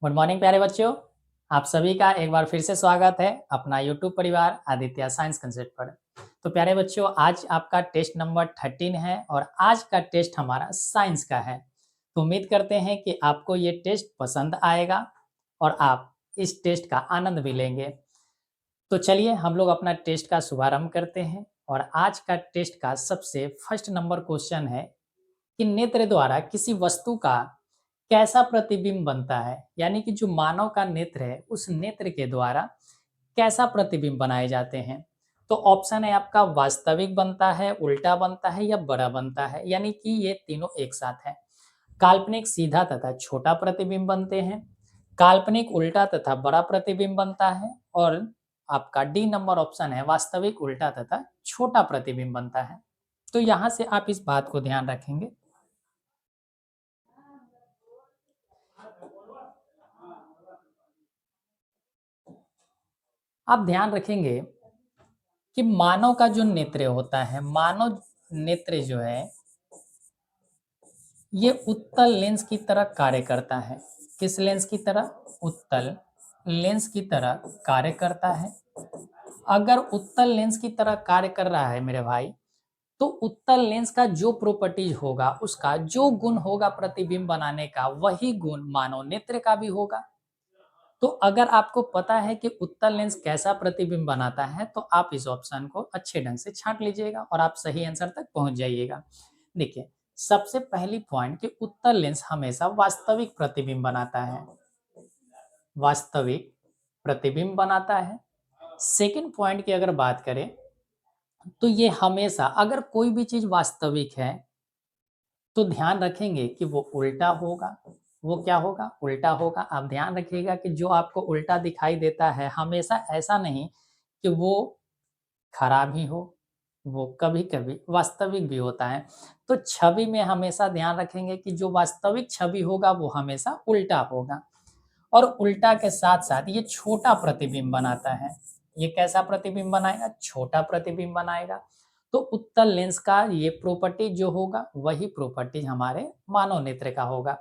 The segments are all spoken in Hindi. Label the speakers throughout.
Speaker 1: गुड मॉर्निंग प्यारे बच्चों। आप सभी का एक बार फिर से स्वागत है अपना यूट्यूब परिवार आदित्य साइंस कंसेप्ट पर। तो प्यारे बच्चों, आज आपका टेस्ट नंबर 13 है और आज का टेस्ट हमारा साइंस का है। तो उम्मीद करते हैं कि आपको ये टेस्ट पसंद आएगा और आप इस टेस्ट का आनंद भी लेंगे। तो चलिए हम लोग अपना टेस्ट का शुभारंभ करते हैं और आज का टेस्ट का सबसे फर्स्ट नंबर क्वेश्चन है कि नेत्र द्वारा किसी वस्तु का कैसा प्रतिबिंब बनता है। यानी कि जो मानव का नेत्र है उस नेत्र के द्वारा कैसा प्रतिबिंब बनाए जाते हैं। तो ऑप्शन है आपका वास्तविक बनता है, उल्टा बनता है या बड़ा बनता है। यानी कि ये तीनों एक साथ है। काल्पनिक सीधा तथा छोटा प्रतिबिंब बनते हैं, काल्पनिक उल्टा तथा बड़ा प्रतिबिंब बनता है और आपका डी नंबर ऑप्शन है वास्तविक उल्टा तथा छोटा प्रतिबिंब बनता है। तो यहाँ से आप इस बात को ध्यान रखेंगे। आप ध्यान रखेंगे कि मानव का जो नेत्र होता है, मानव नेत्र जो है ये उत्तल लेंस की तरह कार्य करता है। किस लेंस की तरह? उत्तल लेंस की तरह कार्य करता है। अगर उत्तल लेंस की तरह कार्य कर रहा है मेरे भाई, तो उत्तल लेंस का जो प्रॉपर्टीज होगा, उसका जो गुण होगा प्रतिबिंब बनाने का, वही गुण मानव नेत्र का भी होगा। तो अगर आपको पता है कि उत्तल लेंस कैसा प्रतिबिंब बनाता है, तो आप इस ऑप्शन को अच्छे ढंग से छांट लीजिएगा और आप सही आंसर तक पहुंच जाइएगा। देखिए, सबसे पहली पॉइंट कि उत्तल लेंस हमेशा वास्तविक प्रतिबिंब बनाता है, वास्तविक प्रतिबिंब बनाता है। सेकंड पॉइंट की अगर बात करें तो ये हमेशा अगर कोई भी चीज वास्तविक है तो ध्यान रखेंगे कि वो उल्टा होगा। वो क्या होगा? उल्टा होगा। आप ध्यान रखिएगा कि जो आपको उल्टा दिखाई देता है हमेशा ऐसा नहीं कि वो खराब ही हो, वो कभी कभी वास्तविक भी होता है। तो छवि में हमेशा ध्यान रखेंगे कि जो वास्तविक छवि होगा वो हमेशा उल्टा होगा। और उल्टा के साथ साथ ये छोटा प्रतिबिंब बनाता है। ये कैसा प्रतिबिंब बनाएगा? छोटा प्रतिबिंब बनाएगा। तो उत्तल लेंस का ये प्रॉपर्टी जो होगा वही प्रॉपर्टी हमारे मानव नेत्र का होगा।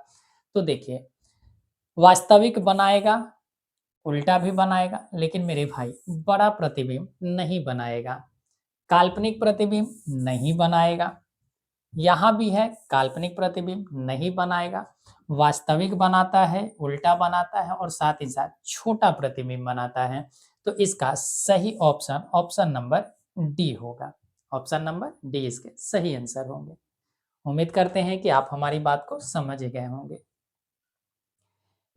Speaker 1: तो देखिए, वास्तविक बनाएगा, उल्टा भी बनाएगा, लेकिन मेरे भाई बड़ा प्रतिबिंब नहीं बनाएगा। काल्पनिक प्रतिबिंब नहीं बनाएगा। यहाँ भी है काल्पनिक प्रतिबिंब नहीं बनाएगा, वास्तविक बनाता है, उल्टा बनाता है और साथ ही साथ छोटा प्रतिबिंब बनाता है। तो इसका सही ऑप्शन ऑप्शन नंबर डी होगा। ऑप्शन नंबर डी इसके सही आंसर होंगे। उम्मीद करते हैं कि आप हमारी बात को समझ गए होंगे।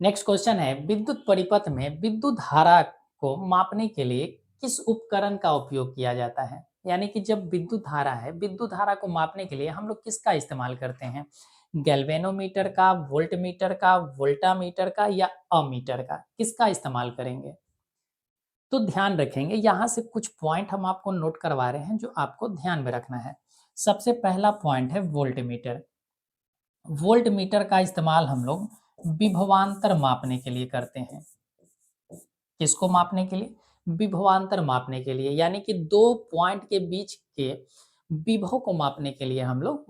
Speaker 1: नेक्स्ट क्वेश्चन है, विद्युत परिपथ में विद्युत धारा को मापने के लिए किस उपकरण का उपयोग किया जाता है? यानी कि जब विद्युत धारा है, विद्युत धारा को मापने के लिए हम लोग किसका इस्तेमाल करते हैं? गैल्वेनोमीटर का, वोल्टमीटर का, वोल्टामीटर का या अमीटर का? किसका इस्तेमाल करेंगे? तो ध्यान रखेंगे, यहाँ से कुछ पॉइंट हम आपको नोट करवा रहे हैं जो आपको ध्यान में रखना है। सबसे पहला पॉइंट है वोल्टमीटर। वोल्ट मीटर का इस्तेमाल हम लोग विभवांतर मापने के लिए करते हैं। किसको मापने के लिए? विभवांतर मापने के लिए। यानी कि दो पॉइंट के बीच के विभव को मापने के लिए हम लोग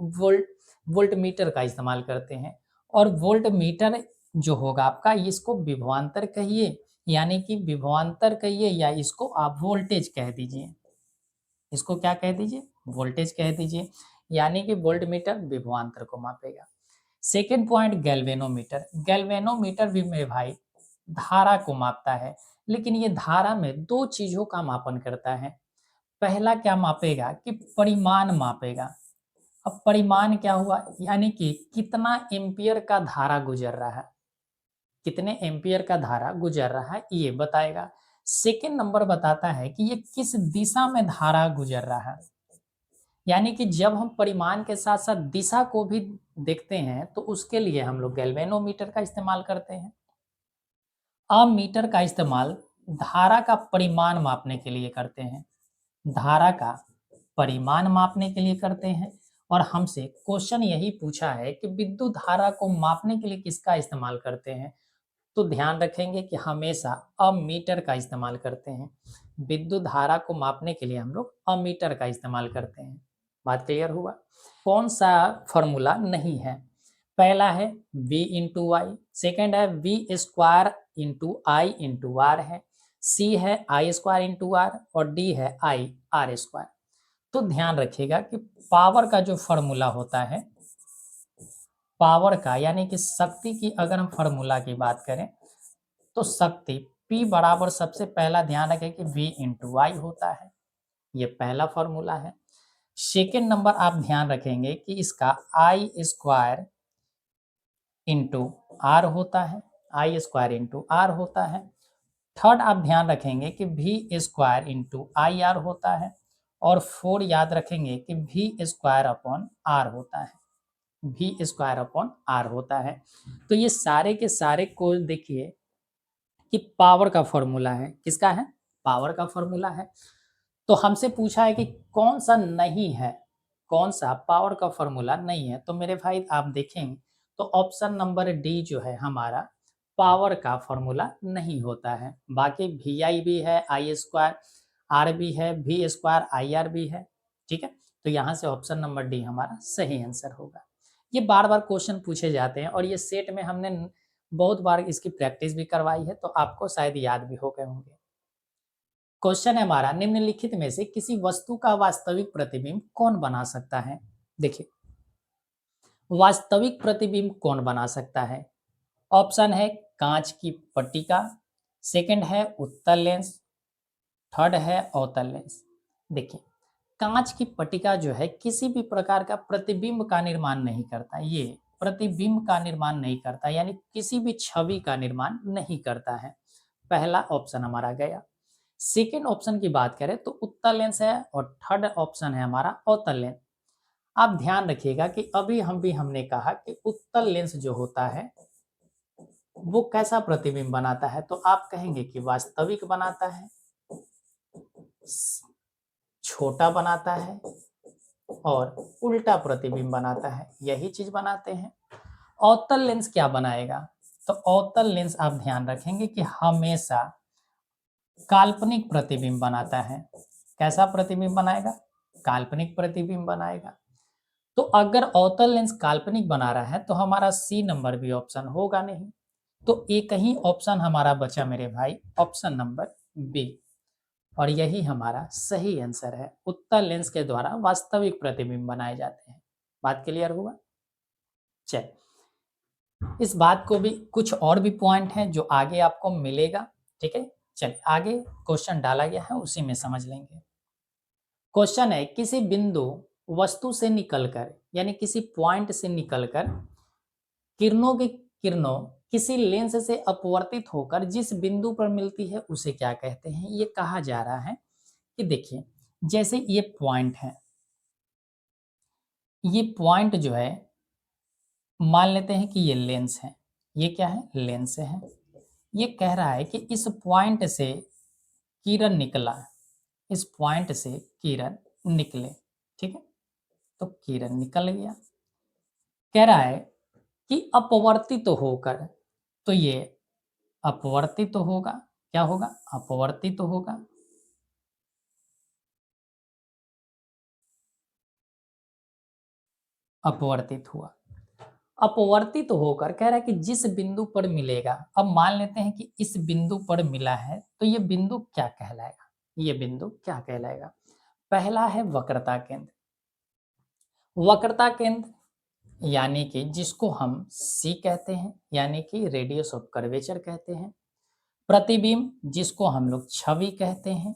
Speaker 1: वोल्ट मीटर का इस्तेमाल करते हैं। और वोल्ट मीटर जो होगा आपका, इसको विभवांतर कहिए, यानी कि विभवांतर कहिए, या इसको आप वोल्टेज कह दीजिए। इसको क्या कह दीजिए? वोल्टेज कह दीजिए। यानी कि वोल्ट मीटर विभवांतर को मापेगा। Second point galvanometer. गैल्वेनोमीटर भी मेरे भाई धारा को मापता है, लेकिन ये धारा में दो चीजों का मापन करता है। पहला क्या मापेगा कि परिमाण मापेगा। अब परिमाण क्या हुआ? यानी कि कितना एम्पियर का धारा गुजर रहा है, कितने एम्पियर का धारा गुजर रहा है ये बताएगा। सेकेंड नंबर बताता है कि ये किस दिशा में धारा गुजर रहा है। यानी कि जब हम परिमाण के साथ साथ दिशा को भी देखते हैं तो उसके लिए हम लोग गैल्वेनोमीटर का इस्तेमाल करते हैं। अमीटर का इस्तेमाल धारा का परिमाण मापने के लिए करते हैं। धारा का परिमाण मापने के लिए करते हैं। और हमसे क्वेश्चन यही पूछा है कि विद्युत धारा को मापने के लिए किसका इस्तेमाल करते हैं? तो ध्यान रखेंगे कि हमेशा अमीटर का इस्तेमाल करते हैं। विद्युत धारा को मापने के लिए हम लोग अमीटर का इस्तेमाल करते हैं। बात क्लियर हुआ? कौन सा फॉर्मूला नहीं है? पहला है v इंटू वाई, सेकेंड है v square into I into R है, सी है आई स्क्वायर इंटू आर और डी है आई आर स्क्वायर। तो ध्यान रखिएगा कि पावर का जो फॉर्मूला होता है, पावर का यानी कि शक्ति की अगर हम फॉर्मूला की बात करें तो शक्ति P बराबर सबसे पहला ध्यान रखें कि V इंटू वाई होता है, ये पहला फॉर्मूला है। सेकेंड नंबर आप ध्यान रखेंगे कि इसका आई स्क्वायर इंटू आर होता है, आई स्क्वायर इंटू आर होता है। थर्ड आप ध्यान रखेंगे कि V square into I R होता है और फोर याद रखेंगे कि V स्क्वायर अपॉन आर होता है, V स्क्वायर अपॉन आर होता है। तो ये सारे के सारे को देखिए कि पावर का फॉर्मूला है, किसका है, पावर का फॉर्मूला है। तो हमसे पूछा है कि कौन सा नहीं है, कौन सा पावर का फॉर्मूला नहीं है, तो मेरे भाई आप देखेंगे तो ऑप्शन नंबर डी जो है हमारा पावर का फॉर्मूला नहीं होता है। बाकी वी आई भी है, आई स्क्वायर आर भी है, वी स्क्वायर आई आर भी है, ठीक है। तो यहाँ से ऑप्शन नंबर डी हमारा सही आंसर होगा। ये बार बार क्वेश्चन पूछे जाते हैं और ये सेट में हमने बहुत बार इसकी प्रैक्टिस भी करवाई है, तो आपको शायद याद भी हो गए होंगे। क्वेश्चन है हमारा, निम्नलिखित में से किसी वस्तु का वास्तविक प्रतिबिंब कौन बना सकता है। देखिए, वास्तविक प्रतिबिंब कौन बना सकता है। ऑप्शन है कांच की पट्टिका, सेकंड है उत्तल लेंस, थर्ड है अवतल लेंस। देखिए, कांच की पट्टिका जो है किसी भी प्रकार का प्रतिबिंब का निर्माण नहीं करता, ये प्रतिबिंब का निर्माण नहीं करता, यानी किसी भी छवि का निर्माण नहीं करता है। पहला ऑप्शन हमारा गया। सेकेंड ऑप्शन की बात करें तो उत्तल लेंस है और थर्ड ऑप्शन है हमारा अवतल लेंस। आप ध्यान रखिएगा कि अभी हमने कहा कि उत्तल लेंस जो होता है वो कैसा प्रतिबिंब बनाता है, तो आप कहेंगे कि वास्तविक बनाता है, छोटा बनाता है और उल्टा प्रतिबिंब बनाता है, यही चीज बनाते हैं। अवतल लेंस क्या बनाएगा, तो अवतल लेंस आप ध्यान रखेंगे कि हमेशा काल्पनिक प्रतिबिंब बनाता है। कैसा प्रतिबिंब बनाएगा, काल्पनिक प्रतिबिंब बनाएगा। तो अगर अवतल लेंस काल्पनिक बना रहा है तो हमारा सी नंबर भी ऑप्शन होगा नहीं, तो एक ही ऑप्शन हमारा बचा मेरे भाई, ऑप्शन नंबर बी, और यही हमारा सही आंसर है। उत्तल लेंस के द्वारा वास्तविक प्रतिबिंब बनाए जाते हैं। बात क्लियर हुआ। चल, इस बात को भी कुछ और भी पॉइंट हैं जो आगे आपको मिलेगा, ठीक है। चलिए आगे क्वेश्चन डाला गया है, उसी में समझ लेंगे। क्वेश्चन है, किसी बिंदु वस्तु से निकलकर यानी किसी पॉइंट से निकलकर किरणों किसी लेंस से अपवर्तित होकर जिस बिंदु पर मिलती है उसे क्या कहते हैं। ये कहा जा रहा है कि देखिए, जैसे ये पॉइंट है, ये पॉइंट जो है मान लेते हैं कि ये लेंस है, ये क्या है, लेंस है। ये कह रहा है कि इस पॉइंट से किरण निकला, इस पॉइंट से किरण निकले, ठीक है। तो किरण निकल गया, कह रहा है कि अपवर्तित तो होकर, तो ये अपवर्तित तो होगा, क्या होगा, अपवर्तित तो होगा। अपवर्तित हुआ, अपवर्तित होकर कह रहा है कि जिस बिंदु पर मिलेगा, अब मान लेते हैं कि इस बिंदु पर मिला है, तो ये बिंदु क्या कहलाएगा, ये बिंदु क्या कहलाएगा। पहला है वक्रता केंद्र, वक्रता केंद्र यानी कि जिसको हम सी कहते हैं, यानी कि रेडियस ऑफ कर्वेचर कहते हैं। प्रतिबिंब जिसको हम लोग छवि कहते हैं।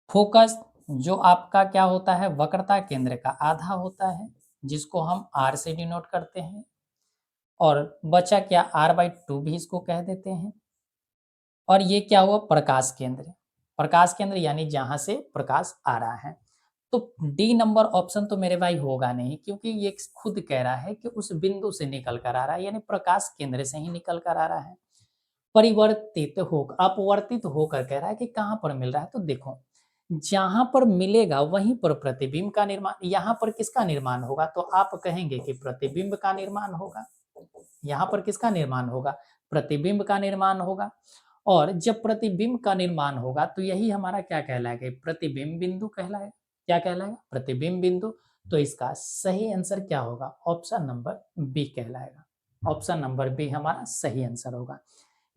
Speaker 1: फोकस जो आपका क्या होता है, वक्रता केंद्र का आधा होता है, जिसको हम आर से डिनोट करते हैं। और बचा क्या, r/2 भी इसको कह देते हैं। और ये क्या हुआ, प्रकाश केंद्र, प्रकाश केंद्र यानी जहां से प्रकाश आ रहा है। तो डी नंबर ऑप्शन तो मेरे भाई होगा नहीं, क्योंकि ये खुद कह रहा है कि उस बिंदु से निकल कर आ रहा है, यानी प्रकाश केंद्र से ही निकल कर आ रहा है। परिवर्तित होकर, अपवर्तित होकर कह रहा है कि कहां पर मिल रहा है, तो देखो जहां पर मिलेगा वहीं पर प्रतिबिंब का निर्माण, यहाँ पर किसका निर्माण होगा, तो आप कहेंगे कि प्रतिबिंब का निर्माण होगा। यहाँ पर किसका निर्माण होगा, प्रतिबिंब का निर्माण होगा। और जब प्रतिबिंब का निर्माण होगा तो यही हमारा क्या कहलाएगा, प्रतिबिंब बिंदु कहलाएगा। क्या कहलाएगा, प्रतिबिंब बिंदु। तो इसका सही आंसर क्या होगा? ऑप्शन नंबर बी कहलाएगा। ऑप्शन नंबर बी हमारा सही आंसर होगा।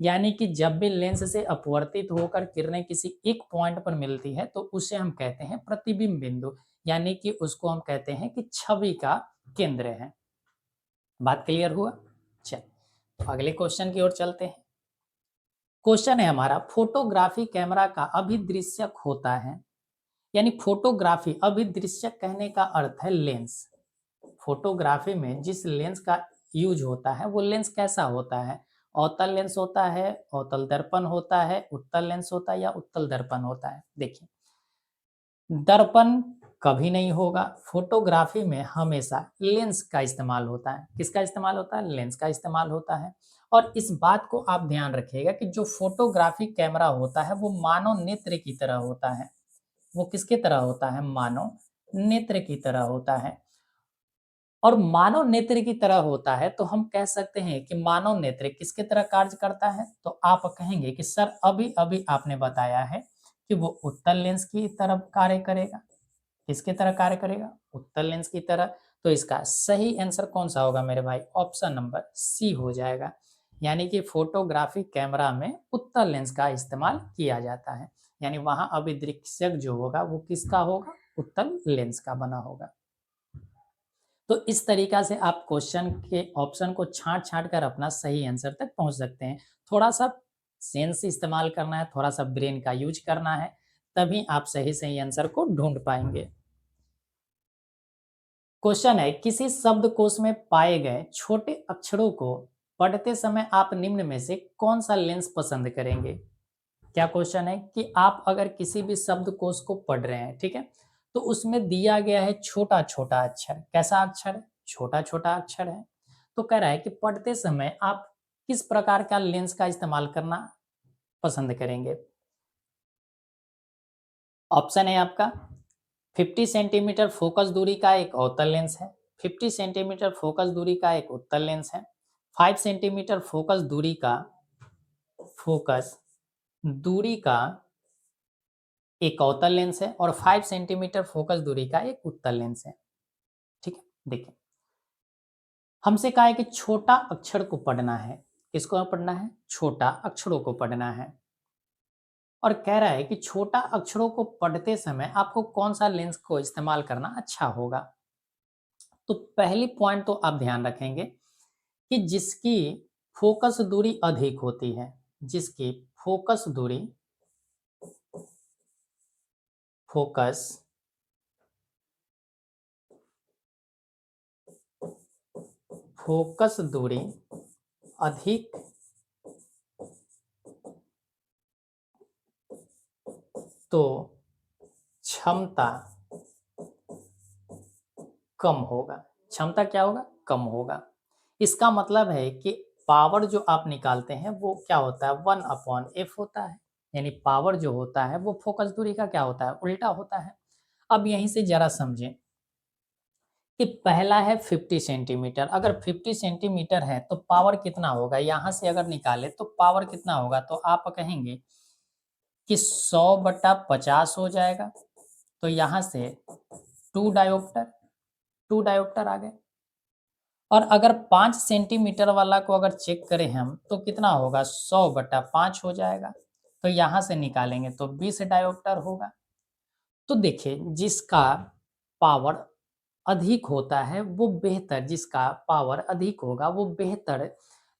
Speaker 1: यानी कि जब भी लेंस से अपवर्तित होकर किरणें किसी एक पॉइंट पर मिलती है तो उसे हम कहते हैं प्रतिबिंब बिंदु, यानी कि उसको हम कहते हैं कि छवि का केंद्र है। बात क्लियर हुआ? चल, तो अगले क्वेश्चन की ओर चलते हैं। क्वेश्चन है हमारा, फोटोग्राफी कैमरा का अभिदृश्यक होता है। यानी फोटोग्राफी अभिदृश्यक कहने का अर्थ है लेंस। फोटोग्राफी में जिस लेंस का यूज होता है वो लेंस कैसा होता है? अवतल लेंस होता है, अवतल दर्पण होता है, उत्तल लेंस होता है या उत्तल दर्पण होता है? देखिए, दर्पण कभी नहीं होगा। फोटोग्राफी में हमेशा लेंस का इस्तेमाल होता है। किसका इस्तेमाल होता है? लेंस का इस्तेमाल होता है। और इस बात को आप ध्यान रखिएगा कि जो फोटोग्राफी कैमरा होता है वो मानव नेत्र की तरह होता है। वो किसकी तरह होता है? मानव नेत्र की तरह होता है। और मानव नेत्र की तरह होता है तो हम कह सकते हैं कि मानव नेत्र किसके तरह कार्य करता है? तो आप कहेंगे कि सर अभी अभी आपने बताया है कि वो उत्तल लेंस की तरह कार्य करेगा। किसकी तरह कार्य करेगा? उत्तल लेंस की तरह। तो इसका सही आंसर कौन सा होगा मेरे भाई? ऑप्शन नंबर सी हो जाएगा। यानी कि फोटोग्राफी कैमरा में उत्तल लेंस का इस्तेमाल किया जाता है। यानी वहां अभिदृश्यक जो होगा वो किसका होगा? उत्तल लेंस का बना होगा। तो इस तरीका से आप क्वेश्चन के ऑप्शन को छांट छांट कर अपना सही आंसर तक पहुंच सकते हैं। थोड़ा सा सेंस इस्तेमाल करना है, थोड़ा सा ब्रेन का यूज करना है, तभी आप सही सही आंसर को ढूंढ पाएंगे। क्वेश्चन है, किसी शब्दकोश में पाए गए छोटे अक्षरों को पढ़ते समय आप निम्न में से कौन सा लेंस पसंद करेंगे? क्या क्वेश्चन है कि आप अगर किसी भी शब्दकोश को पढ़ रहे हैं, ठीक है, तो उसमें दिया गया है छोटा छोटा अक्षर। कैसा अक्षर है? छोटा छोटा अक्षर है। तो कह रहा है कि पढ़ते समय आप किस प्रकार का लेंस का इस्तेमाल करना पसंद करेंगे? ऑप्शन है आपका 50 सेंटीमीटर फोकस दूरी का एक अवतल लेंस है, 50 सेंटीमीटर फोकस दूरी का एक उत्तल लेंस है, 5 सेंटीमीटर फोकस दूरी का एक अवतल लेंस है और 5 सेंटीमीटर फोकस दूरी का एक उत्तल लेंस है। ठीक है, देखिए, हमसे कहा है कि छोटा अक्षर को पढ़ना है। किसको पढ़ना है? छोटा अक्षरों को पढ़ना है। और कह रहा है कि छोटा अक्षरों को पढ़ते समय आपको कौन सा लेंस को इस्तेमाल करना अच्छा होगा? तो पहली पॉइंट तो आप ध्यान रखेंगे कि जिसकी फोकस दूरी अधिक होती है, जिसकी फोकस दूरी फोकस फोकस दूरी अधिक तो क्षमता कम होगा। क्षमता क्या होगा? कम होगा। इसका मतलब है कि पावर जो आप निकालते हैं वो क्या होता है? 1/f होता है। यानी पावर जो होता है वो फोकस दूरी का क्या होता है? उल्टा होता है। अब यहीं से जरा समझें कि पहला है 50 सेंटीमीटर। अगर 50 सेंटीमीटर है तो पावर कितना होगा? यहाँ से अगर निकाले तो पावर कितना होगा? तो आप कहेंगे कि 100/50 हो जाएगा। तो यहाँ से 2 डायोप्टर 2 डायोप्टर आ गए। और अगर 5 सेंटीमीटर वाला को अगर चेक करें हम तो कितना होगा? 100/5 हो जाएगा। तो यहाँ से निकालेंगे तो 20 डायोप्टर होगा। तो देखिए, जिसका पावर अधिक होता है वो बेहतर, जिसका पावर अधिक होगा वो बेहतर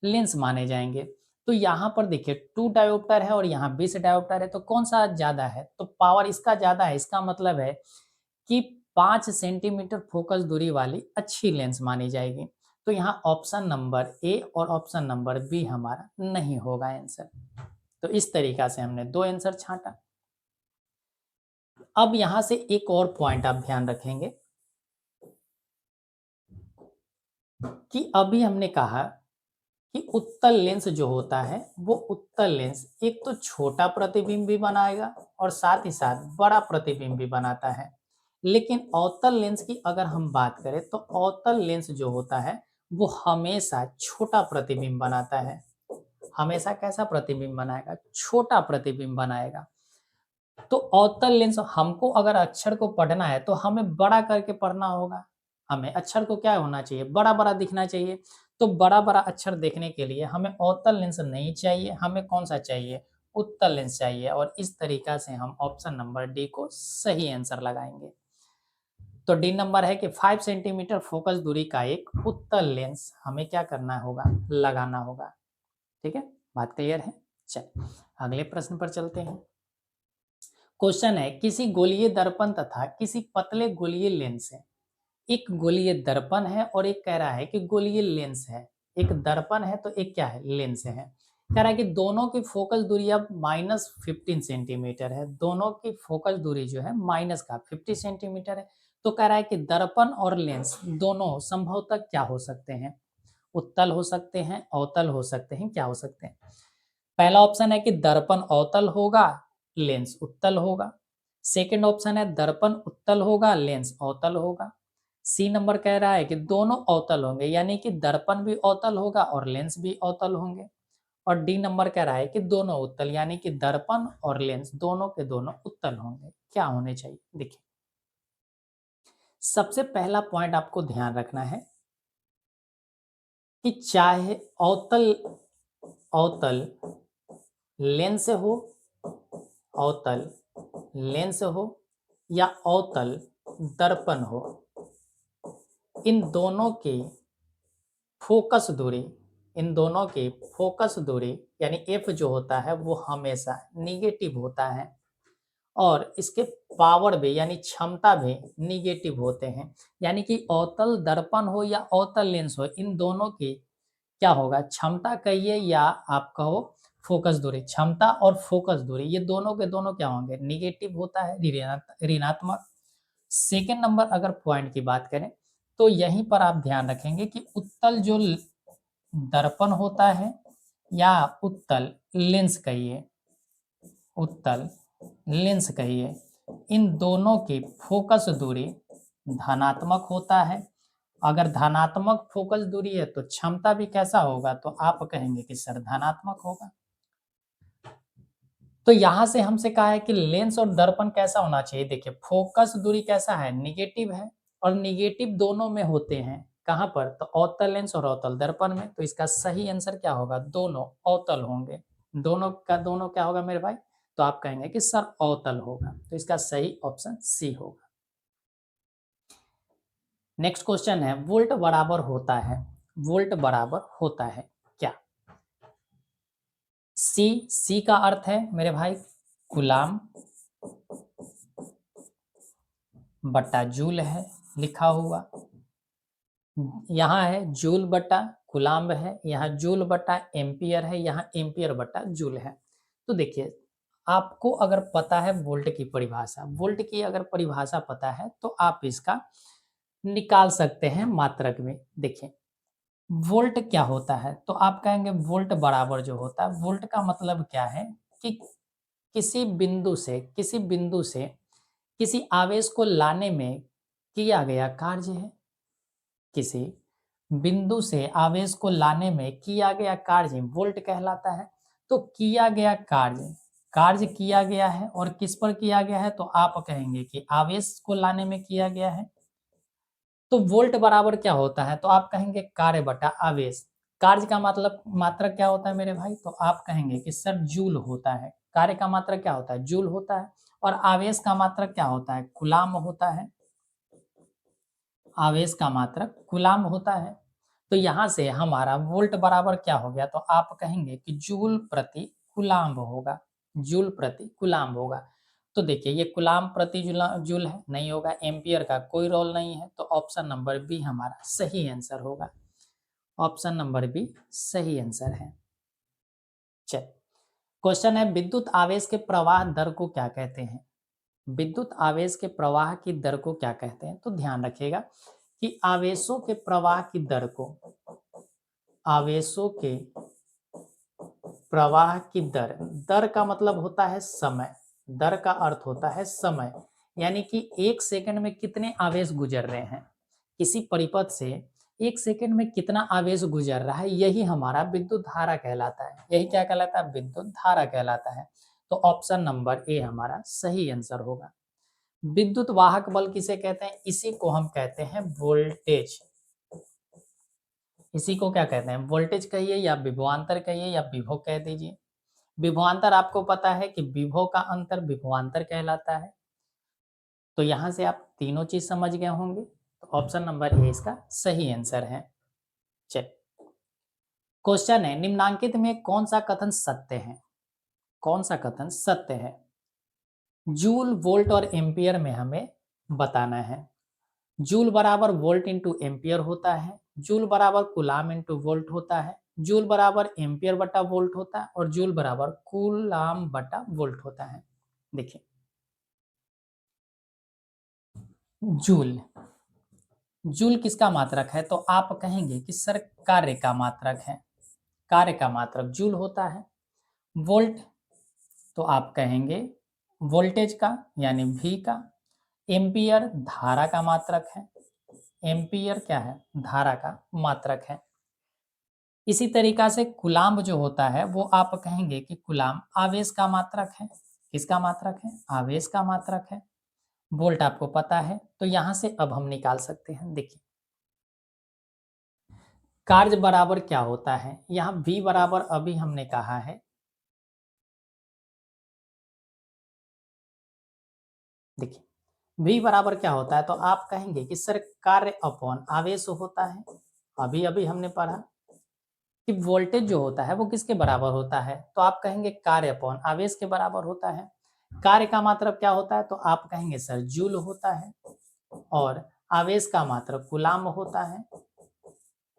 Speaker 1: लेंस माने जाएंगे। तो यहाँ पर देखिए 2 डायोप्टर है और यहाँ 20 डायोप्टर है, तो कौन सा ज़्यादा है? तो पावर इसका ज़्यादा है। इसका मतलब है कि 5 सेंटीमीटर फोकस दूरी वाली अच्छी लेंस मानी जाएगी। तो यहाँ ऑप्शन नंबर ए और ऑप्शन नंबर बी हमारा नहीं होगा आंसर। तो इस तरीका से हमने 2 आंसर छांटा। अब यहाँ से एक और पॉइंट आप ध्यान रखेंगे कि अभी हमने कहा कि उत्तल लेंस जो होता है वो उत्तल लेंस एक तो छोटा प्रतिबिंब भी बनाएगा और साथ ही साथ बड़ा प्रतिबिंब भी बनाता है। लेकिन अवतल लेंस की अगर हम बात करें तो अवतल लेंस जो होता है वो हमेशा छोटा प्रतिबिंब बनाता है। हमेशा कैसा प्रतिबिंब बनाएगा? छोटा प्रतिबिंब बनाएगा। तो अवतल लेंस, हमको अगर अक्षर को पढ़ना है तो हमें बड़ा करके पढ़ना होगा। हमें अक्षर को क्या होना चाहिए, बड़ा-बड़ा दिखना चाहिए। तो बड़ा-बड़ा अक्षर देखने के लिए हमें अवतल लेंस नहीं चाहिए, हमें कौन-सा चाहिए, उत्तल लेंस चाहिए। और इस तरीका से हम ऑप्शन नंबर डी को सही आंसर लगाएँगे। तो डी नंबर है कि 5 सेंटीमीटर फोकस दूरी का एक उत्तल लेंस हमें क्या करना होगा, लगाना होगा। ठीक है, बात क्लियर है? चलिए अगले प्रश्न पर चलते हैं। क्वेश्चन है, किसी गोलीय दर्पण तथा किसी पतले गोलीय लेंस से, एक गोलीय दर्पण है और एक कह रहा है कि गोलीय लेंस है। एक दर्पण है तो एक क्या है, लेंस है। कह रहा है कि दोनों की फोकस दूरी अब -15 सेंटीमीटर है। दोनों की फोकस दूरी जो है माइनस का 50 सेंटीमीटर है। तो कह रहा है कि दर्पण और लेंस दोनों संभवतः क्या हो सकते हैं, उत्तल हो सकते हैं, अवतल हो सकते हैं, क्या हो सकते हैं। पहला ऑप्शन है कि दर्पण अवतल होगा, लेंस उत्तल होगा। सेकंड ऑप्शन है दर्पण उत्तल होगा, लेंस अवतल होगा। सी नंबर कह रहा है कि दोनों अवतल होंगे, यानी कि दर्पण भी अवतल होगा और लेंस भी अवतल होंगे। और डी नंबर कह रहा है कि दोनों उत्तल, यानी कि दर्पण और लेंस दोनों के दोनों उत्तल होंगे। क्या होने चाहिए, देखिए सबसे पहला पॉइंट आपको ध्यान रखना है कि चाहे अवतल अवतल लेंस हो, अवतल लेंस हो या अवतल दर्पण हो, इन दोनों की फोकस दूरी, इन दोनों की फोकस दूरी यानी एफ जो होता है वो हमेशा निगेटिव होता है। और इसके पावर भी यानी क्षमता भी निगेटिव होते हैं। यानी कि अवतल दर्पण हो या अवतल लेंस हो, इन दोनों की क्या होगा, क्षमता कहिए या आप कहो फोकस दूरी, क्षमता और फोकस दूरी ये दोनों के दोनों क्या होंगे, निगेटिव होता है, ऋणात्मक। सेकेंड नंबर अगर पॉइंट की बात करें तो यहीं पर आप ध्यान रखेंगे कि उत्तल जो दर्पण होता है या उत्तल लेंस कहिए, उत्तल लेंस कहिए, इन दोनों की फोकस दूरी धनात्मक होता है। अगर धनात्मक फोकस दूरी है तो क्षमता भी कैसा होगा, तो आप कहेंगे कि सर धनात्मक होगा। तो यहां से हमसे कहा है कि लेंस और दर्पण कैसा होना चाहिए, देखिए फोकस दूरी कैसा है, निगेटिव है। और निगेटिव दोनों में होते हैं, कहां पर, तो अवतल लेंस और अवतल दर्पण में। तो इसका सही आंसर क्या होगा, दोनों अवतल होंगे। दोनों का दोनों क्या होगा मेरे भाई, तो आप कहेंगे कि सर अवतल होगा। तो इसका सही ऑप्शन सी होगा। नेक्स्ट क्वेश्चन है, वोल्ट बराबर होता है, वोल्ट बराबर होता है क्या। सी का अर्थ है मेरे भाई गुलाम बटा जूल है लिखा हुआ। यहाँ है जूल बटा कुलाम्ब है, यहाँ जूल बटा एम्पियर है, यहाँ एम्पियर बटा जूल है। तो देखिए आपको अगर पता है वोल्ट की परिभाषा, वोल्ट की अगर परिभाषा पता है तो आप इसका निकाल सकते हैं मात्रक में। देखिए वोल्ट क्या होता है, तो आप कहेंगे वोल्ट बराबर जो होता है, वोल्ट का मतलब क्या है कि किसी बिंदु से किसी आवेश को लाने में किया गया कार्य है। किसी बिंदु से आवेश को लाने में किया गया कार्य वोल्ट कहलाता है। तो किया गया कार्य किया गया है और किस पर किया गया है, तो आप कहेंगे कि आवेश को लाने में किया गया है। तो वोल्ट बराबर क्या होता है, तो आप कहेंगे कार्य बटा आवेश। कार्य का मतलब मात्रक क्या होता है मेरे भाई, तो आप कहेंगे कि सर जूल होता है। कार्य का मात्रक क्या होता है, जूल होता है। और आवेश का मात्रक क्या होता है, कूलाम होता है। आवेश का मात्रक कूलाम होता है। तो यहाँ से हमारा वोल्ट बराबर क्या हो गया, तो आप कहेंगे कि जूल प्रति कूलाम्ब होगा, जूल प्रति कूलाम्ब होगा। तो देखिए ये कूलाम्ब प्रति जूल है, नहीं होगा, एम्पियर का कोई रोल नहीं है। तो ऑप्शन नंबर बी हमारा सही आंसर होगा। ऑप्शन नंबर बी सही आंसर है। चल क्वेश्चन है, विद्युत आवेश के प्रवाह दर को क्या कहते हैं। विद्युत आवेश के प्रवाह की दर को क्या कहते हैं, तो ध्यान रखिएगा कि आवेशों के प्रवाह की दर को, आवेशों के प्रवाह की दर, दर का मतलब होता है समय, दर का अर्थ होता है समय। यानी कि एक सेकंड में कितने आवेश गुजर रहे हैं, किसी परिपथ से एक सेकंड में कितना आवेश गुजर रहा है, यही हमारा विद्युत धारा कहलाता है। यही क्या कहलाता है, विद्युत धारा कहलाता है। तो ऑप्शन नंबर ए हमारा सही आंसर होगा। विद्युत वाहक बल किसे कहते हैं? इसी को हम कहते हैं वोल्टेज। इसी को क्या कहते हैं? वोल्टेज कहिए या विभवांतर कहिए या विभव कह दीजिए। विभवांतर आपको पता है कि विभव का अंतर विभवांतर कहलाता है। तो यहां से आप तीनों चीज समझ गए होंगे, तो ऑप्शन नंबर ए इसका सही आंसर है। चल, क्वेश्चन है, निम्नांकित में कौन सा कथन सत्य है? कौन सा कथन सत्य है? जूल, वोल्ट और एम्पियर में हमें बताना है। जूल बराबर वोल्ट इंटू एम्पियर होता है, जूल बराबर कुलाम इंटू वोल्ट होता है, जूल बराबर एम्पियर बटा वोल्ट होता है और जूल बराबर कुलाम बटा वोल्ट होता है। देखिए, जूल, जूल किसका मात्रक है? तो आप कहेंगे कि सर कार्य का मात्रक है, कार्य का मात्रक जूल होता है। वोल्ट, तो आप कहेंगे वोल्टेज का यानी V का। एम्पियर धारा का मात्रक है, एम्पियर क्या है? धारा का मात्रक है। इसी तरीका से कुलाम्ब जो होता है वो आप कहेंगे कि कुलाम्ब आवेश का मात्रक है। किसका मात्रक है? आवेश का मात्रक है। वोल्ट आपको पता है, तो यहां से अब हम निकाल सकते हैं। देखिए, कार्य बराबर क्या होता है? यहाँ V बराबर अभी हमने कहा है, देखिए V बराबर क्या होता है? तो आप कहेंगे कि सर कार्य अपॉन आवेश होता है। अभी अभी हमने पढ़ा कि वोल्टेज जो होता है वो किसके बराबर होता है? तो आप कहेंगे कार्य अपॉन आवेश के बराबर होता है। कार्य का मात्रक क्या होता है? तो आप कहेंगे सर जूल होता है और आवेश का मात्रक कूलाम होता है।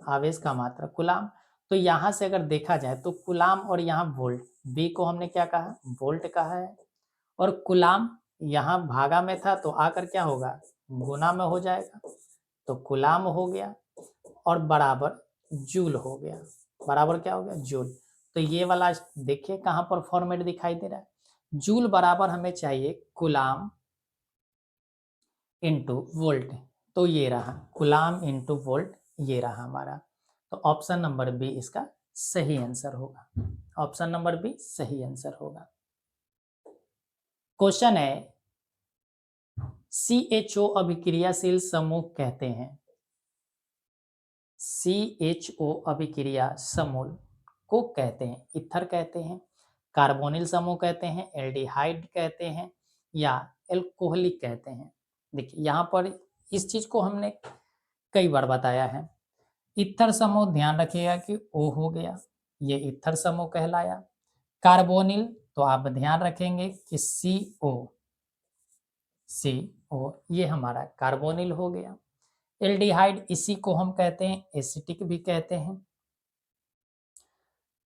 Speaker 1: आवेश का मात्रक कूलाम। तो यहां से अगर देखा जाए तो कूलाम और यहाँ वोल्ट, बी को हमने क्या कहा? वोल्ट कहा है। और कूलाम यहाँ भागा में था तो आकर क्या होगा? गुना में हो जाएगा, तो कूलाम हो गया और बराबर जूल हो गया। बराबर क्या हो गया? जूल। तो ये वाला देखिए कहां पर फॉर्मेट दिखाई दे रहा है। जूल बराबर हमें चाहिए कूलाम इंटू वोल्ट, तो ये रहा कूलाम इंटू वोल्ट, ये रहा हमारा। तो ऑप्शन नंबर बी इसका सही आंसर होगा। ऑप्शन नंबर बी सही आंसर होगा। क्वेश्चन है, CHO अभिक्रियाशील समूह कहते हैं। CHO अभिक्रिया समूह को कहते हैं, इथर कहते हैं, कार्बोनिल समूह कहते हैं, एल्डिहाइड कहते हैं या एल्कोहलिक कहते हैं। देखिए यहाँ पर इस चीज को हमने कई बार बताया है। इथर समूह ध्यान रखिएगा कि O हो गया, ये इथर समूह कहलाया। कार्बोनिल तो आप ध्यान रखेंगे कि CO ये हमारा कार्बोनिल हो गया। एल्डिहाइड इसी को हम कहते हैं एसिटिक भी कहते हैं।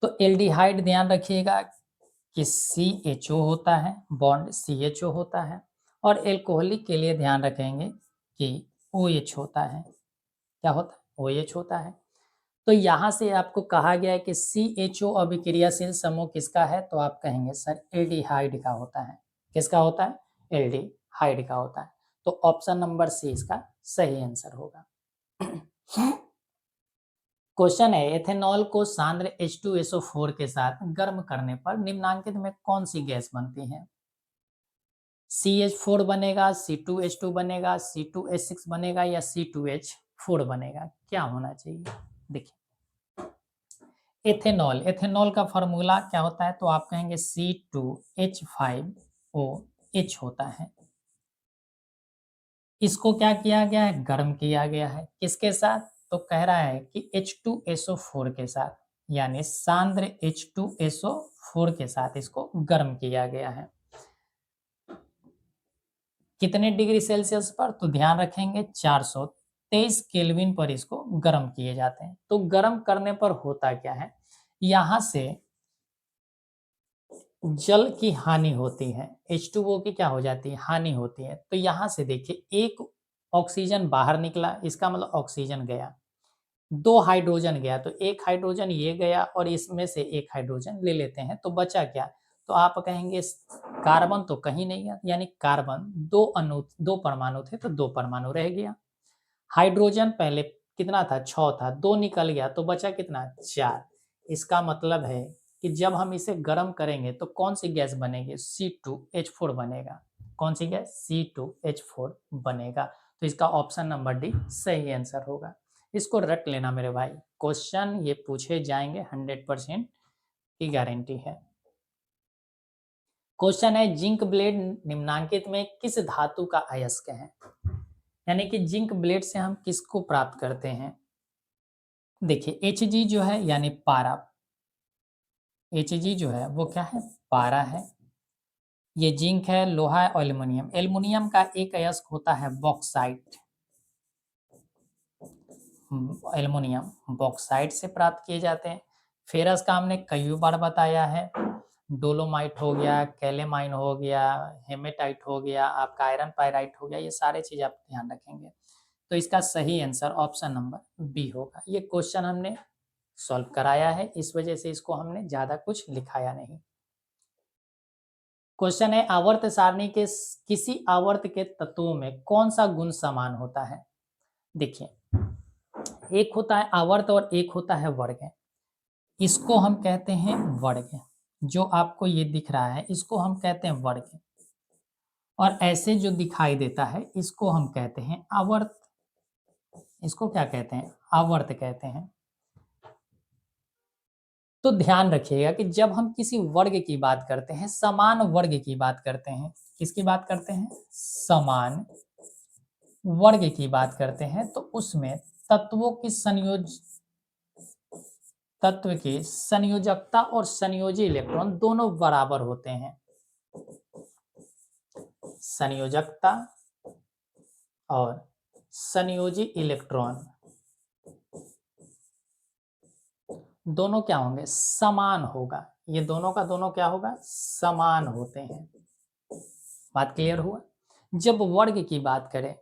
Speaker 1: तो एल्डिहाइड ध्यान रखिएगा कि CHO होता है, बॉन्ड CHO होता है। और एल्कोहलिक के लिए ध्यान रखेंगे कि OH होता है। क्या होता है? OH होता है। तो यहाँ से आपको कहा गया है कि CHO अभिक्रियाशील समूह किसका है? तो आप कहेंगे सर एल्डिहाइड का होता है। किसका होता है? एल्डिहाइड का होता है। तो ऑप्शन नंबर सी इसका सही आंसर होगा। क्वेश्चन है, एथेनॉल को सांद्र H2SO4 के साथ गर्म करने पर निम्नांकित में कौन सी गैस बनती है? CH4 बनेगा, C2H2 बनेगा, C2H6 बनेगा या C2H4 बनेगा? क्या होना चाहिए? देखिए, एथेनॉल, एथेनॉल का फॉर्मूला क्या होता है? तो आप कहेंगे C2H5OH होता है। इसको क्या किया गया है? गर्म किया गया है। किसके साथ? तो कह रहा है कि H2SO4 के साथ, यानी सांद्र H2SO4 के साथ इसको गर्म किया गया है। कितने डिग्री सेल्सियस पर? तो ध्यान रखेंगे 423 केल्विन पर इसको गर्म किए जाते हैं। तो गर्म करने पर होता क्या है? यहां से जल की हानि होती है, H2O की क्या हो जाती है? हानि होती है। तो यहां से देखिए एक ऑक्सीजन बाहर निकला, इसका मतलब ऑक्सीजन गया, दो हाइड्रोजन गया, तो एक हाइड्रोजन ये गया और इसमें से एक हाइड्रोजन ले लेते हैं, तो बचा क्या? तो आप कहेंगे कार्बन तो कहीं नहीं गया, यानी कार्बन दो परमाणु थे तो दो परमाणु रह गया। हाइड्रोजन पहले कितना था? 6 था, 2 निकल गया तो बचा कितना? 4। इसका मतलब है कि जब हम इसे गर्म करेंगे तो कौन सी गैस बनेगी, C2H4 बनेगा। कौन सी गैस, C2H4 बनेगा। तो इसका ऑप्शन नंबर डी सही आंसर होगा। इसको रट लेना मेरे भाई, क्वेश्चन ये पूछे जाएंगे, 100% की गारंटी है। क्वेश्चन है, जिंक ब्लेड निम्नांकित में किस धातु का अयस्क है। यानी कि जिंक ब्लेड से हम किसको प्राप्त करते हैं। देखिए Hg जो है यानी पारा, Hg जो है वो क्या है, पारा है। ये जिंक है, लोहा है, एल्युमिनियम। एल्युमिनियम का एक अयस्क होता है बॉक्साइट। एल्युमिनियम बॉक्साइट से प्राप्त किए जाते हैं। फेरस का हमने कई बार बताया है, डोलोमाइट हो गया, कैलेमाइन हो गया, हेमेटाइट हो गया, आपका आयरन पायराइट हो गया, ये सारे चीज आप ध्यान रखेंगे। तो इसका सही आंसर ऑप्शन नंबर बी होगा। ये क्वेश्चन हमने सॉल्व कराया है, इस वजह से इसको हमने ज्यादा कुछ लिखाया नहीं। क्वेश्चन है, आवर्त सारणी के किसी आवर्त के तत्वों में कौन सा गुण समान होता है। देखिए एक होता है आवर्त और एक होता है वर्ग। इसको हम कहते हैं वर्ग। जो आपको ये दिख रहा है इसको हम कहते हैं वर्ग, और ऐसे जो दिखाई देता है इसको हम कहते हैं आवर्त। इसको क्या कहते हैं, आवर्त कहते हैं। तो ध्यान रखिएगा कि जब हम किसी वर्ग की बात करते हैं, समान वर्ग की बात करते हैं, किसकी बात करते हैं, समान वर्ग की बात करते हैं, तो उसमें तत्वों की तत्व की संयोजकता और संयोजी इलेक्ट्रॉन दोनों बराबर होते हैं। संयोजकता और संयोजी इलेक्ट्रॉन दोनों क्या होंगे, समान होगा। ये दोनों का दोनों क्या होगा, समान होते हैं। बात क्लियर हुआ। जब वर्ग की बात करें,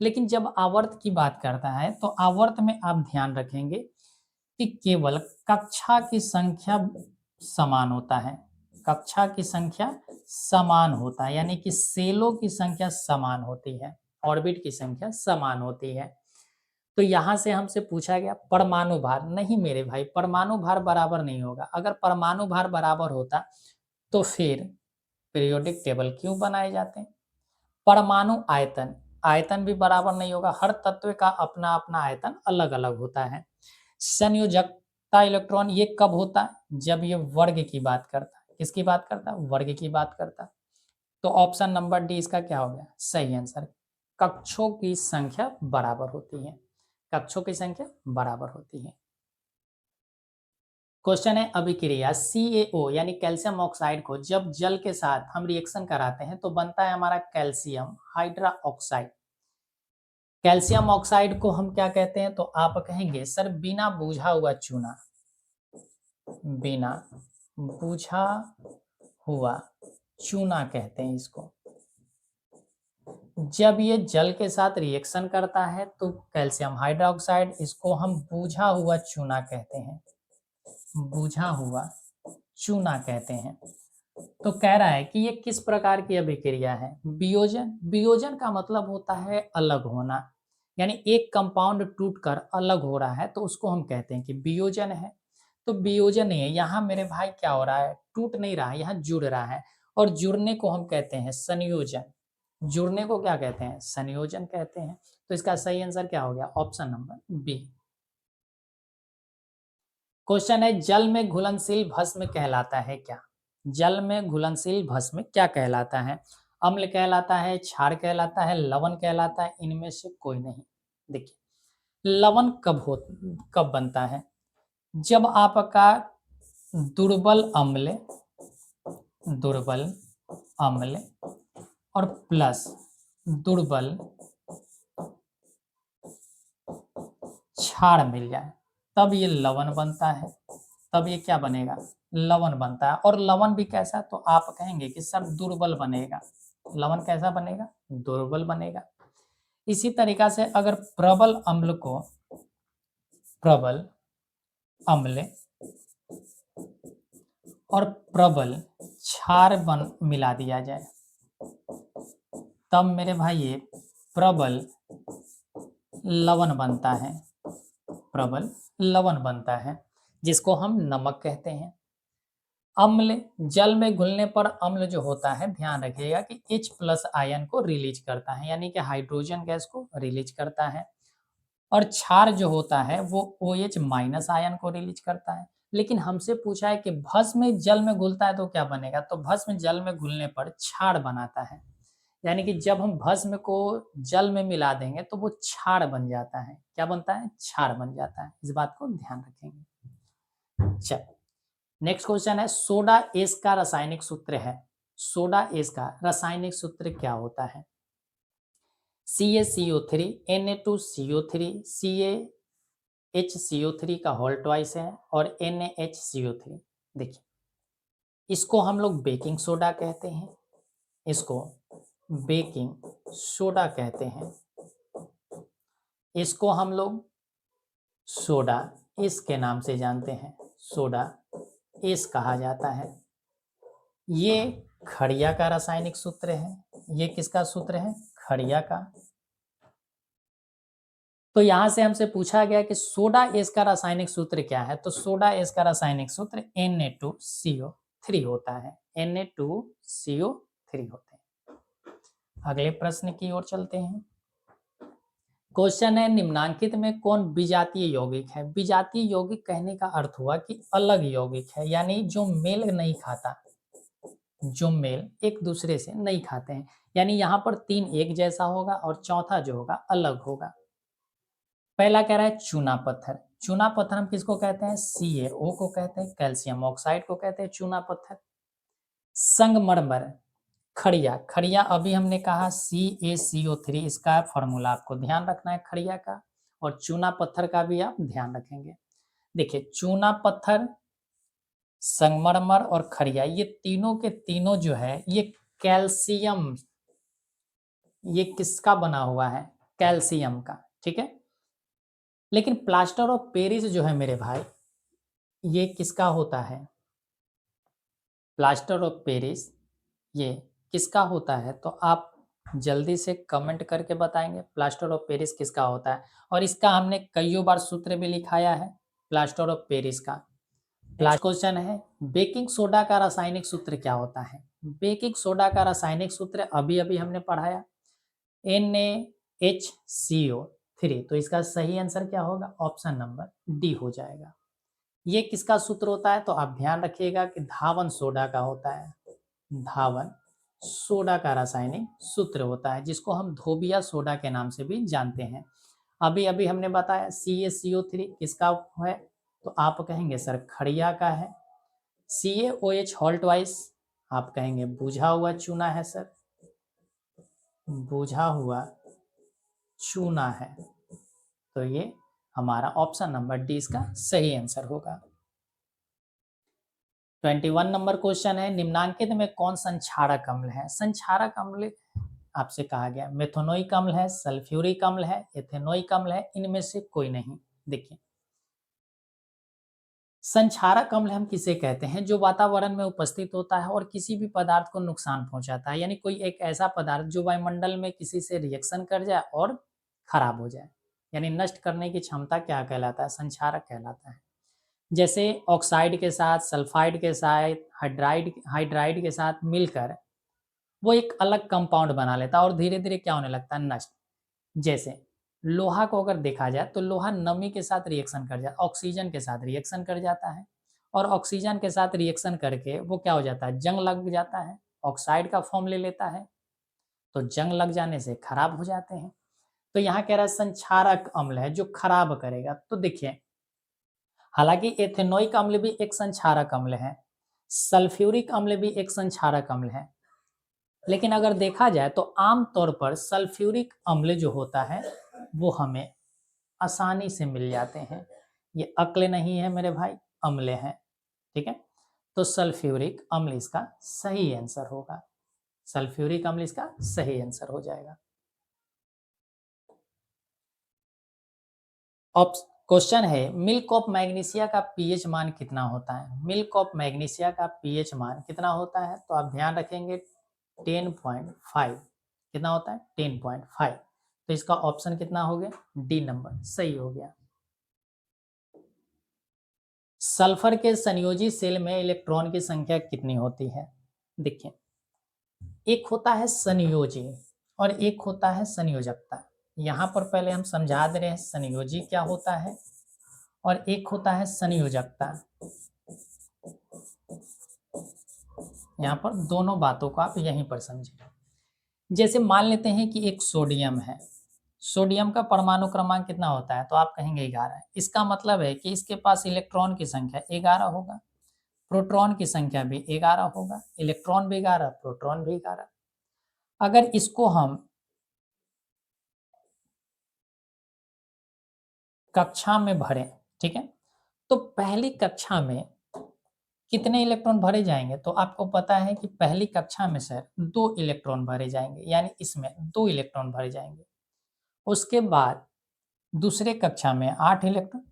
Speaker 1: लेकिन जब आवर्त की बात करता है तो आवर्त में आप ध्यान रखेंगे कि केवल कक्षा की संख्या समान होता है। कक्षा की संख्या समान होता है, यानी कि सेलों की संख्या समान होती है, ऑर्बिट की संख्या समान होती है। तो यहां से हमसे पूछा गया परमाणु भार, नहीं मेरे भाई परमाणु भार बराबर नहीं होगा। अगर परमाणु भार बराबर होता तो फिर पीरियोडिक टेबल क्यों बनाए जाते हैं। परमाणु आयतन, आयतन भी बराबर नहीं होगा, हर तत्व का अपना अपना आयतन अलग अलग होता है। संयोजकता इलेक्ट्रॉन ये कब होता है, जब ये वर्ग की बात करता है। किसकी बात करता है, वर्ग की बात करता है। तो ऑप्शन नंबर डी इसका क्या हो गया, सही आंसर। कक्षों की संख्या बराबर होती है, कक्षों की संख्या बराबर होती है। क्वेश्चन है, अभिक्रिया CaO यानी कैल्शियम ऑक्साइड को जब जल के साथ हम रिएक्शन कराते हैं तो बनता है हमारा calcium hydra oxide. Calcium oxide को हम क्या कहते हैं, तो आप कहेंगे सर बिना बुझा हुआ चूना। बिना बुझा हुआ चूना कहते हैं इसको। जब ये जल के साथ रिएक्शन करता है तो कैल्शियम हाइड्रोक्साइड, इसको हम बुझा हुआ चूना कहते हैं। बुझा हुआ चूना कहते हैं। तो कह रहा है कि ये किस प्रकार की अभिक्रिया है, वियोजन। वियोजन का मतलब होता है अलग होना, यानी एक कंपाउंड टूटकर अलग हो रहा है तो उसको हम कहते हैं कि वियोजन है। तो वियोजन नहीं है यहाँ मेरे भाई, क्या हो रहा है, टूट नहीं रहा है, यहाँ जुड़ रहा है। और जुड़ने को हम कहते हैं संयोजन। जुड़ने को क्या कहते हैं, संयोजन कहते हैं। तो इसका सही आंसर क्या हो गया, ऑप्शन नंबर बी। क्वेश्चन है, जल में घुलनशील भस्म कहलाता है क्या। जल में घुलनशील भस्म क्या कहलाता है, अम्ल कहलाता है, क्षार कहलाता है, लवण कहलाता है, इनमें से कोई नहीं। देखिए लवण कब बनता है, जब आपका दुर्बल अम्ल, दुर्बल अम्ल और प्लस दुर्बल क्षार मिल जाए तब ये लवण बनता है। तब ये क्या बनेगा, लवण बनता है। और लवण भी कैसा, तो आप कहेंगे कि सर दुर्बल बनेगा। लवण कैसा बनेगा, दुर्बल बनेगा। इसी तरीका से अगर प्रबल अम्ल को प्रबल अम्ल और प्रबल क्षार मिला दिया जाए तब मेरे भाई ये प्रबल लवण बनता है। प्रबल लवण बनता है जिसको हम नमक कहते हैं। अम्ल जल में घुलने पर अम्ल जो होता है, ध्यान रखिएगा कि H प्लस आयन को रिलीज करता है, यानी कि हाइड्रोजन गैस को रिलीज करता है। और क्षार जो होता है वो OH माइनस आयन को रिलीज करता है। लेकिन हमसे पूछा है कि भस्म जल में घुलता है तो क्या बनेगा, तो भस्म जल में घुलने पर क्षार बनाता है, यानी कि जब हम भस्म को जल में मिला देंगे तो वो क्षार बन जाता है। क्या बनता है? क्षार बन जाता है। इस बात को ध्यान रखेंगे। चलो, नेक्स्ट क्वेश्चन है, सोडा एस का रासायनिक सूत्र है। सोडा एस का रासायनिक सूत्र क्या होता है? CaCO3, Na2CO3, CaHCO3 का होल ट्वाइस है और NaHCO3। देखिए, इसको हम लोग बेकिंग सोडा कहते हैं, इसको बेकिंग सोडा कहते हैं, इसको हम लोग सोडा एस के नाम से जानते हैं, सोडा एस कहा जाता है। ये खड़िया का रासायनिक सूत्र है। ये किसका सूत्र है? खड़िया का। तो यहां से हमसे पूछा गया कि सोडा एस का रासायनिक सूत्र क्या है, तो सोडा एस का रासायनिक सूत्र Na2CO3 होता है। Na2CO3 होते हैं। अगले प्रश्न की ओर चलते हैं। क्वेश्चन है, निम्नांकित में कौन विजातीय यौगिक है? विजातीय यौगिक कहने का अर्थ हुआ कि अलग यौगिक है, यानी जो मेल नहीं खाता, जो मेल एक दूसरे से नहीं खाते हैं, यानी यहाँ पर 3 एक जैसा होगा और चौथा जो होगा अलग होगा। पहला कह रहा है चूना पत्थर। चूना पत्थर हम किसको कहते हैं? CaO को कहते हैं, कैल्शियम ऑक्साइड को कहते हैं चूना पत्थर। संगमरमर, खड़िया, खड़िया अभी हमने कहा CaCO3, इसका फॉर्मूला आपको ध्यान रखना है खड़िया का, और चूना पत्थर का भी आप ध्यान रखेंगे। देखिए, चूना पत्थर, संगमरमर और खड़िया, ये तीनों के तीनों जो है ये कैल्शियम, ये किसका बना हुआ है? कैल्शियम का। ठीक है, लेकिन प्लास्टर ऑफ पेरिस जो है मेरे भाई, ये किसका होता है? प्लास्टर ऑफ पेरिस ये किसका होता है? तो आप जल्दी से कमेंट करके बताएंगे प्लास्टर ऑफ पेरिस किसका होता है। और इसका हमने कईयों बार सूत्र भी लिखाया है प्लास्टर ऑफ पेरिस का। लास्ट क्वेश्चन है, बेकिंग सोडा का रासायनिक सूत्र क्या होता है? बेकिंग सोडा का रासायनिक सूत्र अभी अभी हमने पढ़ाया, NaHCO3। तो इसका सही आंसर क्या होगा? ऑप्शन नंबर डी हो जाएगा। ये किसका सूत्र होता है? तो आप ध्यान रखिएगा कि धावन सोडा का होता है। धावन सोडा का रासायनिक सूत्र होता है, जिसको हम धोबिया सोडा के नाम से भी जानते हैं। अभी अभी हमने बताया CaCO3 किसका है, तो आप कहेंगे सर खड़िया का है। CaOH होल्ट वाइस आप कहेंगे बुझा हुआ चूना है सर, बुझा हुआ चूना है। तो ये हमारा ऑप्शन नंबर डी इसका सही आंसर होगा। 21 नंबर क्वेश्चन है, निम्नांकित में कौन संक्षारक अम्ल है? संक्षारक अम्ल आपसे कहा गया मेथोनोइक अम्ल है, सल्फ्यूरिक अम्ल है, एथेनोइक अम्ल है, इनमें से कोई नहीं। देखिए, संक्षारक अम्ल हम किसे कहते हैं? जो वातावरण में उपस्थित होता है और किसी भी पदार्थ को नुकसान पहुंचाता है, यानी कोई एक ऐसा पदार्थ जो वायुमंडल में किसी से रिएक्शन कर जाए और खराब हो जाए, यानी नष्ट करने की क्षमता क्या कहलाता है? संक्षारक कहलाता है। जैसे ऑक्साइड के साथ, सल्फाइड के साथ, हाइड्राइड के साथ मिलकर वो एक अलग कंपाउंड बना लेता है और धीरे धीरे क्या होने लगता है? नष्ट। जैसे लोहा को अगर देखा जाए तो लोहा नमी के साथ रिएक्शन कर जाता, ऑक्सीजन के साथ रिएक्शन कर जाता है, और ऑक्सीजन के साथ रिएक्शन करके वो क्या हो जाता है? जंग लग जाता है, ऑक्साइड का फॉर्म ले लेता है, तो जंग लग जाने से खराब हो जाते हैं। तो यहाँ कह रहा है संक्षारक अम्ल है जो खराब करेगा। तो देखिए, हालांकि एथेनोइक अम्ल भी एक संक्षारक अम्ल है, सल्फ्यूरिक अम्ल भी एक संक्षारक अम्ल है, लेकिन अगर देखा जाए तो आम तौर पर सल्फ्यूरिक अम्ल जो होता है वो हमें आसानी से मिल जाते हैं। ये अक्ल नहीं है मेरे भाई, अम्ल हैं। ठीक है, तो सल्फ्यूरिक अम्ल इसका सही आंसर होगा। सल्फ्यूरिक अम्ल इसका सही आंसर हो जाएगा। क्वेश्चन है, मिल्क ऑफ मैग्नीशिया का पीएच मान कितना होता है? मिल्क ऑफ मैग्नीशिया का पीएच मान कितना होता है? तो आप ध्यान रखेंगे 10.5। कितना होता है? 10.5। तो इसका ऑप्शन कितना हो गया? डी नंबर सही हो गया। सल्फर के संयोजी सेल में इलेक्ट्रॉन की संख्या कितनी होती है? देखिए, एक होता है संयोजी और एक होता है संयोजकता। यहाँ पर पहले हम समझा दे रहे हैं संयोजी क्या होता है और एक होता है संयोजकता। यहाँ पर दोनों बातों को आप यहीं पर समझें। जैसे मान लेते हैं कि एक सोडियम है, सोडियम का परमाणु क्रमांक कितना होता है? तो आप कहेंगे 11 है। इसका मतलब है कि इसके पास इलेक्ट्रॉन की संख्या 11 होगा, प्रोटॉन की संख्या भी 11 होगा, इलेक्ट्रॉन भी 11, प्रोटॉन भी 11। अगर इसको हम कक्षा में भरें, ठीक है, तो पहली कक्षा में कितने इलेक्ट्रॉन भरे जाएंगे? तो आपको पता है कि पहली कक्षा में सर 2 इलेक्ट्रॉन भरे जाएंगे, यानी इसमें 2 इलेक्ट्रॉन भरे जाएंगे। उसके बाद दूसरे कक्षा में 8 इलेक्ट्रॉन,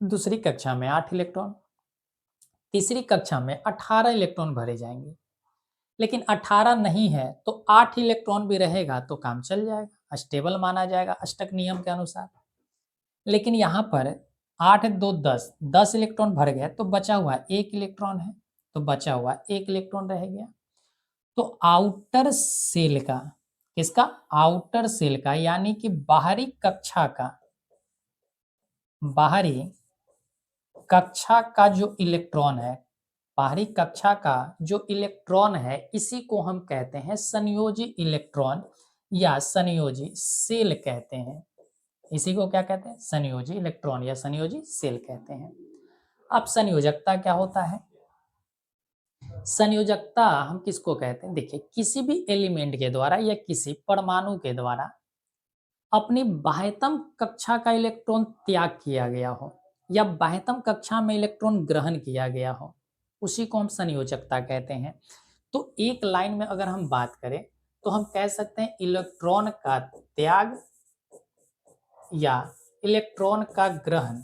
Speaker 1: दूसरी कक्षा में 8 इलेक्ट्रॉन, तीसरी कक्षा में 18 इलेक्ट्रॉन भरे जाएंगे। लेकिन 18 नहीं है तो 8 इलेक्ट्रॉन भी रहेगा तो काम चल जाएगा, स्टेबल माना जाएगा अष्टक नियम के अनुसार। लेकिन यहाँ पर 8 2 10, 10 इलेक्ट्रॉन भर गया तो बचा हुआ 1 इलेक्ट्रॉन है, तो बचा हुआ 1 इलेक्ट्रॉन रह गया। तो आउटर सेल का, किसका? आउटर सेल का, यानी कि बाहरी कक्षा का, बाहरी कक्षा का जो इलेक्ट्रॉन है, बाहरी कक्षा का जो इलेक्ट्रॉन है, इसी को हम कहते हैं संयोजी इलेक्ट्रॉन या संयोजी सेल कहते हैं। इसी को क्या कहते हैं? संयोजी इलेक्ट्रॉन या संयोजी सेल कहते हैं। अब संयोजकता क्या होता है? संयोजकता हम किसको कहते हैं? देखिए, किसी भी एलिमेंट के द्वारा या किसी परमाणु के द्वारा अपनी बाह्यतम कक्षा का इलेक्ट्रॉन त्याग किया गया हो या बाह्यतम कक्षा में इलेक्ट्रॉन ग्रहण किया गया हो, उसी को हम संयोजकता कहते हैं। तो एक लाइन में अगर हम बात करें तो हम कह सकते हैं इलेक्ट्रॉन का त्याग या इलेक्ट्रॉन का ग्रहण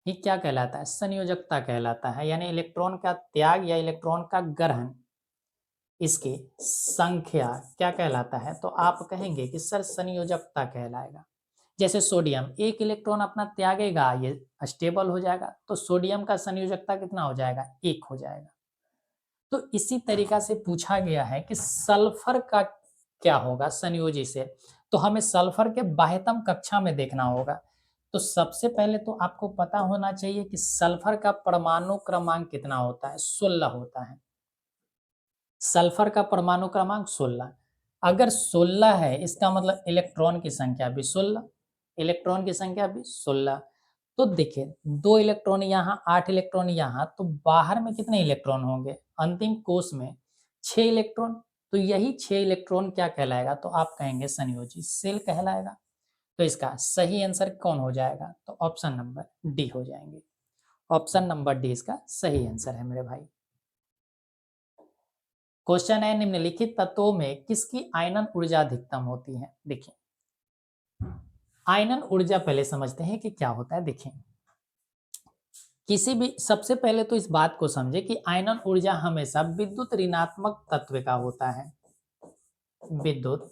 Speaker 1: ही क्या कहलाता है? संयोजकता कहलाता है। यानी इलेक्ट्रॉन का त्याग या इलेक्ट्रॉन का ग्रहण, इसकी संख्या क्या कहलाता है? तो आप कहेंगे कि सर संयोजकता कहलाएगा। जैसे सोडियम 1 इलेक्ट्रॉन अपना त्यागेगा, ये स्टेबल हो जाएगा, तो सोडियम का संयोजकता कितना हो जाएगा? 1 हो जाएगा। तो इसी तरीका से पूछा गया है कि सल्फर का क्या होगा संयोजी से, तो हमें सल्फर के बाह्यतम कक्षा में देखना होगा। तो सबसे पहले तो आपको पता होना चाहिए कि सल्फर का परमाणु क्रमांक कितना होता है? 16 होता है। सल्फर का परमाणु क्रमांक 16। अगर 16 है इसका मतलब इलेक्ट्रॉन की संख्या भी 16, इलेक्ट्रॉन की संख्या भी 16। तो देखिए 2 इलेक्ट्रॉन यहाँ, 8 इलेक्ट्रॉन यहाँ, तो बाहर में कितने इलेक्ट्रॉन होंगे? अंतिम कोश में 6 इलेक्ट्रॉन। तो यही 6 इलेक्ट्रॉन क्या कहलाएगा? तो आप कहेंगे संयोजी सेल कहलाएगा। तो इसका सही आंसर कौन हो जाएगा? तो ऑप्शन नंबर डी हो जाएंगे। ऑप्शन नंबर डी इसका सही आंसर है मेरे भाई। क्वेश्चन है, निम्नलिखित तत्वों में किसकी आयनन ऊर्जा अधिकतम होती है? देखिए, आयनन ऊर्जा पहले समझते हैं कि क्या होता है। देखिए, किसी भी, सबसे पहले तो इस बात को समझे कि आयनन ऊर्जा हमेशा विद्युत ऋणात्मक तत्व का होता है। विद्युत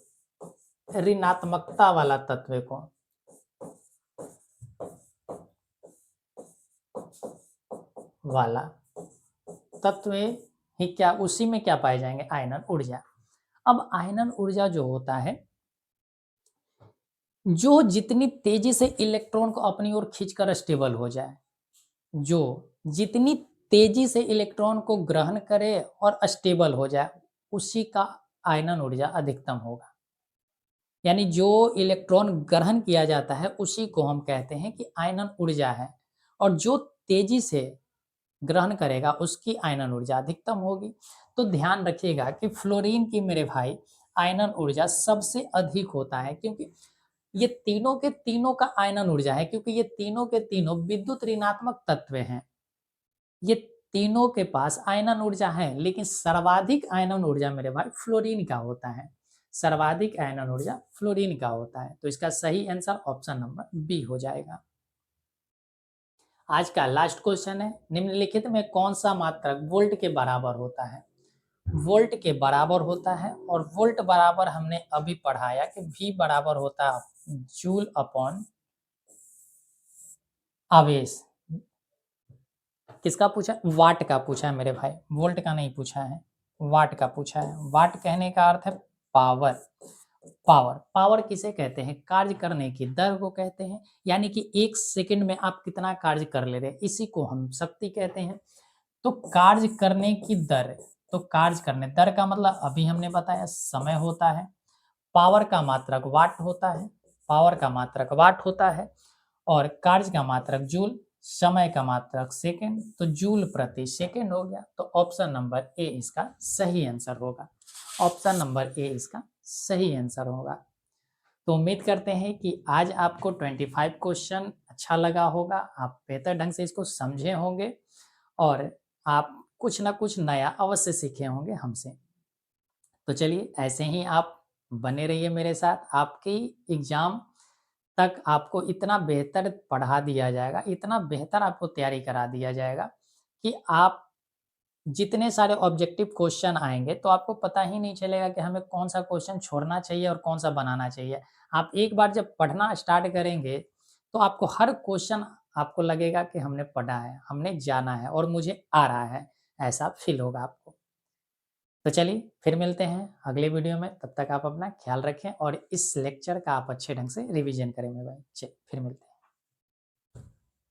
Speaker 1: ऋणात्मकता वाला तत्व को वाला तत्व ही क्या, उसी में क्या पाए जाएंगे? आयनन ऊर्जा। अब आयनन ऊर्जा जो होता है, जो जितनी तेजी से इलेक्ट्रॉन को अपनी ओर खींचकर स्टेबल हो जाए, जो जितनी तेजी से इलेक्ट्रॉन को ग्रहण करे और स्टेबल हो जाए, उसी का आयनन ऊर्जा अधिकतम होगा। यानी जो इलेक्ट्रॉन ग्रहण किया जाता है उसी को हम कहते हैं कि आयनन ऊर्जा है, और जो तेजी से ग्रहण करेगा उसकी आयनन ऊर्जा अधिकतम होगी। तो ध्यान रखिएगा कि फ्लोरीन की मेरे भाई आयनन ऊर्जा सबसे अधिक होता है, क्योंकि ये तीनों के तीनों का आयनन ऊर्जा है, क्योंकि ये तीनों के तीनों विद्युत ऋणात्मक तत्व हैं। ये तीनों के पास आयनन ऊर्जा है, लेकिन सर्वाधिक आयनन ऊर्जा मेरे भाई फ्लोरीन का होता है। सर्वाधिक आयनन ऊर्जा फ्लोरीन का होता है। तो इसका सही आंसर ऑप्शन नंबर बी हो जाएगा। आज का लास्ट क्वेश्चन है, निम्नलिखित में कौन सा मात्रक वोल्ट के बराबर होता है? वोल्ट के बराबर होता है, और वोल्ट बराबर हमने अभी पढ़ाया कि V बराबर होता है जूल अपॉन आवेश। किसका पूछा? वाट का पूछा है मेरे भाई, वोल्ट का नहीं पूछा है, वाट का पूछा है। वाट कहने का अर्थ है पावर। पावर, पावर किसे कहते हैं? कार्य करने की दर को कहते हैं, यानी कि 1 सेकंड में आप कितना कार्य कर ले रहे हैं, इसी को हम शक्ति कहते हैं। तो कार्य करने की दर, तो कार्य करने, दर का मतलब अभी हमने बताया समय होता है, पावर का मात्रक वाट होता है, पावर का मात्रक वाट होता है, और कार्य का मात्रक जूल, समय का मात्रक सेकंड, तो जूल प्रति सेकंड हो गया। तो ऑप्शन नंबर ए इसका सही आंसर होगा। ऑप्शन नंबर ए इसका सही आंसर होगा। तो उम्मीद करते हैं कि आज आपको 25 क्वेश्चन अच्छा लगा होगा, आप बेहतर ढंग से इसको समझे होंगे और आप कुछ ना कुछ नया अवश्य सीखे होंगे हमसे। तो चलिए ऐसे ही आप बने रहिए मेरे साथ, आपकी एग्ज़ाम तक आपको इतना बेहतर पढ़ा दिया जाएगा, इतना बेहतर आपको तैयारी करा दिया जाएगा कि आप जितने सारे ऑब्जेक्टिव क्वेश्चन आएँगे तो आपको पता ही नहीं चलेगा कि हमें कौन-सा क्वेश्चन छोड़ना चाहिए और कौन-सा बनाना चाहिए। आप एक बार जब पढ़ना स्टार्ट करेंगे, तो आपको हर क्वेश्चन आपको लगेगा कि हमने पढ़ा है, हमने जाना है और मुझे आ रहा है, ऐसा फ़ील होगा आपको। तो चलिए फिर मिलते हैं अगले वीडियो में, तब तक आप अपना ख़्याल रखें और इस लेक्चर का आप अच्छे ढंग से रिवीजन करें मेरे भाई। चलिए फिर मिलते हैं।